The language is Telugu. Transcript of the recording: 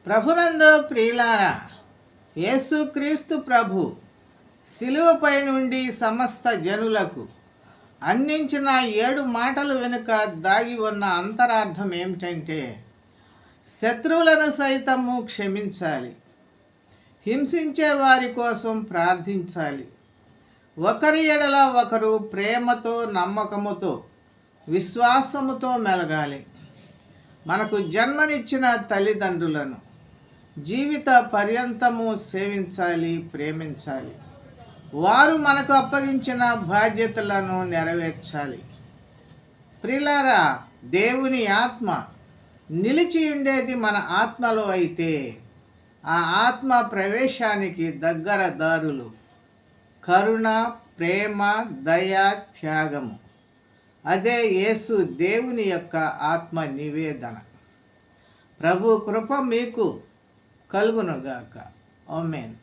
ప్రభునందు ప్రియులారా, యేసుక్రీస్తు ప్రభు శిలువపై నుండి సమస్త జనులకు అందించిన 7 మాటల వెనుక దాగి ఉన్న అంతరార్థం ఏమిటంటే, శత్రువులను సైతము క్షమించాలి, హింసించే వారి కోసం ప్రార్థించాలి, ఒకరి ఎడల ఒకరు ప్రేమతో, నమ్మకముతో, విశ్వాసముతో మెలగాలి. మనకు జన్మనిచ్చిన తల్లిదండ్రులను జీవిత పర్యంతము సేవించాలి, ప్రేమించాలి. వారు మనకు అప్పగించిన బాధ్యతలను నెరవేర్చాలి. ప్రియులారా, దేవుని ఆత్మ నిలిచి ఉండేది మన ఆత్మలో అయితే ఆ ఆత్మ ప్రవేశానికి దగ్గర దారులు కరుణ, ప్రేమ, దయ, త్యాగము. అదే యేసు దేవుని యొక్క ఆత్మ నివేదన. ప్రభు కృప మీకు కలుగునుగాక. ఆమేన్.